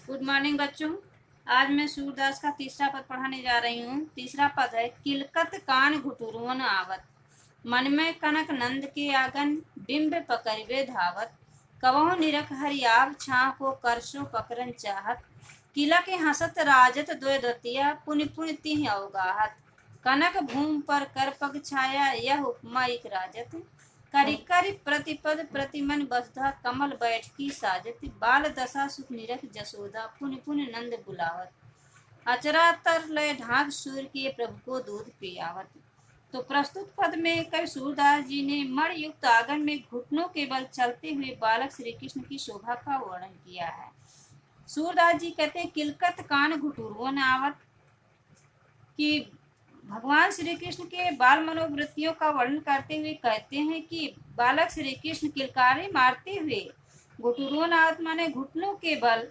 Good morning बच्चों। आज मैं सूरदास का तीसरा पद पढ़ाने जा रही हूँ। तीसरा पद है, किलकत कान घुटुरुवन आवत, मन में कनक नंद के आंगन, बिंब पकड़वे धावत, कवहु निरख हरियाव छाह को करसो पकड़न चाहत, किला के हंसत राजत द्वय दतिया, पुनि पुनि तिह अवगाहत, कनक भूमि पर कर पग छाया, यह उपमा एक राजत, करी करी प्रतिपद प्रतिमन बसधा, कमल बैठकी साजत, बाल दशा सुख निरख जसोदा, पुनि पुनि नंद बुलावत, अचरा तर लय ढाक सूर्य के प्रभु को दूध पियावत। तो प्रस्तुत पद में कवि सूरदास जी ने मण युक्त आंगन में घुटनों के बल चलते हुए बालक श्री कृष्ण की शोभा का वर्णन किया है। सूरदास जी कहते हैं, किलकत कान घुटुरुओं न आवत, कि भगवान श्री कृष्ण के बाल मनोवृत्तियों का वर्णन करते हुए कहते हैं कि बालक श्री कृष्ण किलकारी मारते हुए घुटुरुओं नावत माने घुटनों के बल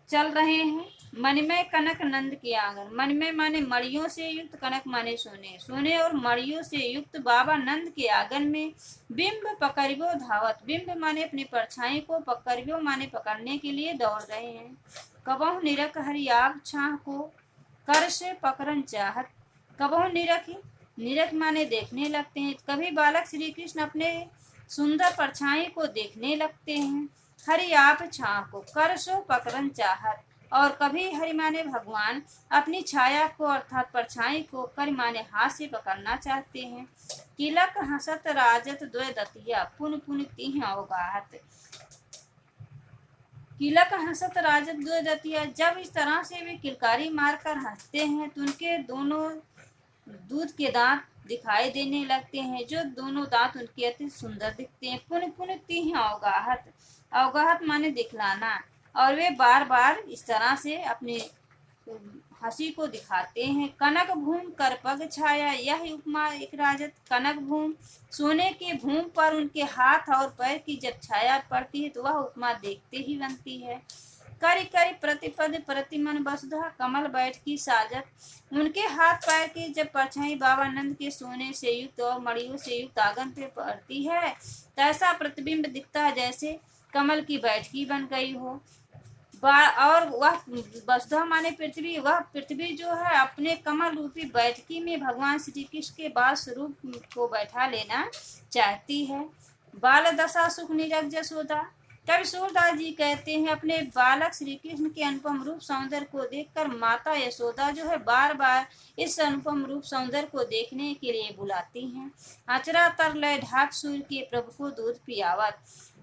चल रहे हैं। मन में कनक नंद के आंगन, मन में माने मड़ियों से युक्त, कनक माने सोने, सोने और मड़ियों से युक्त बाबा नंद के आंगन में बिंब पकड़ियो धावत, बिंब माने अपनी परछाई को, पकड़ियो माने पकड़ने के लिए दौड़ रहे हैं। कबहु निरख हरियाब छाह को कर से पकड़न चाहत, कबहु निरख, निरख माने देखने लगते हैं, कभी बालक श्री कृष्ण अपने सुंदर परछाई को देखने लगते हैं, हरि आप छाह को कर सो पकड़न चाहत, और कभी हरि माने भगवान अपनी छाया को अर्थात परछाई को कर माने हाथ से पकड़ना चाहते हैं। किलक हंसत राजत द्वय दतिया, पुन पुन तिह अवगाहत, किलक हंसत राजत द्वय दतिया, जब इस तरह से वे किलकारी मारकर हंसते हैं तो उनके दोनों दूध के दांत दिखाई देने लगते हैं, जो दोनों दांत उनके अति सुंदर दिखते हैं। पुन पुन तिह अवगाहत, अवगाहत माने दिखलाना, और वे बार बार इस तरह से अपने हंसी को दिखाते हैं। कनक भूम कर पग छाया, यह उपमा एक राजत, कनक भूम सोने के भूम पर उनके हाथ और पैर की जब छाया पड़ती है तो वह उपमा देखते ही बनती है। करी करी प्रतिपद प्रतिमन बसुधा, कमल बैठ की साजत, उनके हाथ पैर की जब परछाई बाबा नंद के सोने से युक्त और मड़ियों से युक्त आंगन पे पड़ती है तो ऐसा प्रतिबिंब दिखता है जैसे कमल की बैठकी बन गई हो। और वह वसुधा माने पृथ्वी, वह पृथ्वी जो है अपने कमल रूपी बैठकी में भगवान श्री कृष्ण के बाल स्वरूप को बैठा लेना चाहती है। बाल दशा सुख निरख जसोदा, कवि सूरदास जी कहते हैं, अपने बालक श्री कृष्ण के अनुपम रूप सौंदर्य को देखकर माता यशोदा जो है बार बार इस अनुपम रूप सौंदर्य को देखने के लिए बुलाती हैं। अचरा तर लय ढाक सूर्य के प्रभु को दूध पियावत,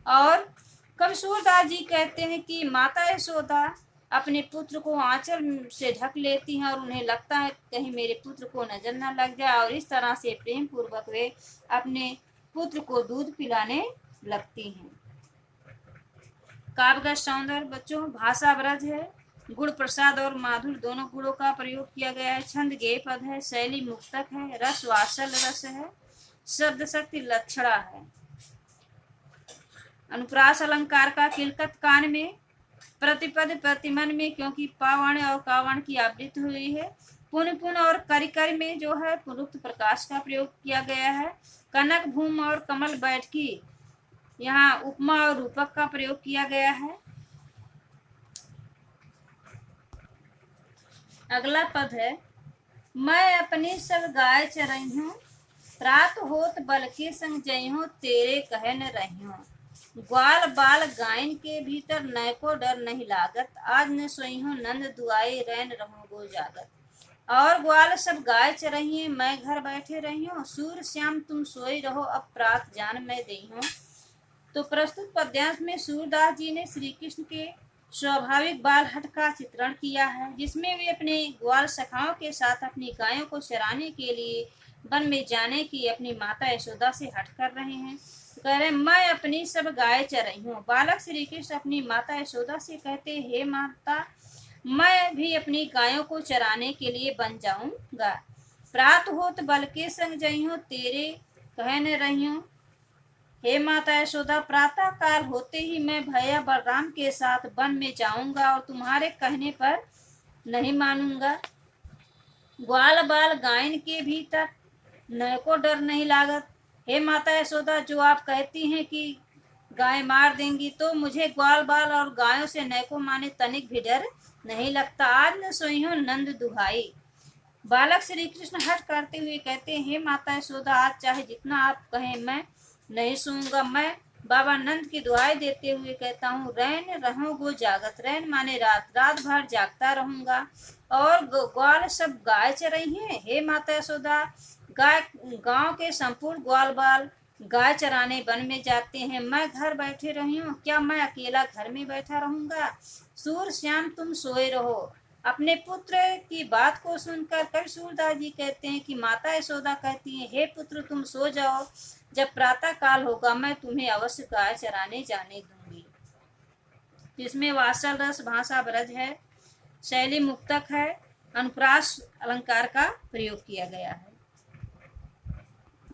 और कवि सूरदास जी कहते हैं कि माता यशोदा अपने पुत्र को आंचल से ढक लेती हैं और उन्हें लगता है कहीं मेरे पुत्र को नजर न लग जाए, और इस तरह से प्रेम पूर्वक वे अपने पुत्र को दूध पिलाने लगती हैं। काव्य सौंदर्य बच्चों, भाषा ब्रज है, गुण प्रसाद और माधुर दोनों गुणों का प्रयोग किया गया है। छंद गेय पद है, शैली मुक्तक है, रस वात्सल रस है, शब्द शक्ति लक्षणा है। अनुप्रास अलंकार का किलकत कान में, प्रतिपद प्रतिमन में क्योंकि पावण और कावण की आवृत्ति हुई है, पुन पुन और करिकर में जो है पुरुक्त प्रकाश का प्रयोग किया गया है। कनक भूम और कमल बैठकी, यहाँ उपमा और रूपक का प्रयोग किया गया है। अगला पद है, मैं अपनी सब गाय चरई हूँ, प्रात होत बल के संग जई हूँ, तेरे कहे न रही हूँ, ग्वाल बाल गायन के भीतर नय को डर नहीं लागत, आज न सोई हूँ नंद दुआए रैन रहूं गो जागत, और ग्वाल सब गाय चरही है, मैं घर बैठे रही हूँ, सूर्य श्याम तुम सोई रहो, अब प्रात जान मैं दई हूँ। तो प्रस्तुत पद्यांश में सूरदास जी ने श्री कृष्ण के स्वाभाविक बाल हट का चित्रण किया है, जिसमें वे अपने ग्वाल सखाओं के साथ अपनी गायों को चराने के लिए वन में जाने की अपनी माता यशोदा से हट कर रहे हैं। तो कह रहे, मैं अपनी सब गाय चरई हूँ। बालक श्री कृष्ण अपनी माता यशोदा से कहते, हे माता, मैं भी अपनी गायों को चराने के लिए बन जाऊंगा। प्रात होत बल के संग जई हूँ, तेरे कह न रही हूँ। हे माता यशोदा, प्रातः काल होते ही मैं भैया बलराम के साथ वन में जाऊंगा और तुम्हारे कहने पर नहीं मानूंगा। ग्वाल बाल गायन के भीतर नय को डर नहीं लागत। हे माता यशोदा, जो आप कहती हैं कि गाय मार देंगी तो मुझे ग्वाल बाल और गायों से नैको माने तनिक भी डर नहीं लगता। आज न सोई हूँ नंद दुहाई। बालक श्री कृष्ण हठ करते हुए कहते हैं, हे माता यशोदा, आज चाहे जितना आप कहें मैं नहीं सुनूंगा। मैं बाबा नंद की दुआई देते हुए कहता हूँ, रैन रहो गो जागत। रैन माने रात, रात भर जागता रहूंगा। और ग्वाल सब गाय चराई हैं। हे माता यशोदा, गाय गांव के संपूर्ण ग्वाल बाल गाय चराने वन में जाते हैं। मैं घर बैठे रही हूँ, क्या मैं अकेला घर में बैठा रहूंगा? सूर श्याम तुम सोए रहो। अपने पुत्र की बात को सुनकर कवि सूरदास जी कहते हैं कि माता यशोदा कहती हैं, हे पुत्र तुम सो जाओ, जब प्रातः काल होगा मैं तुम्हें अवश्य गाय चराने जाने दूंगी। इसमें वात्सल रस भाषा ब्रज है, शैली मुक्तक है, अनुप्रास अलंकार का प्रयोग किया गया है।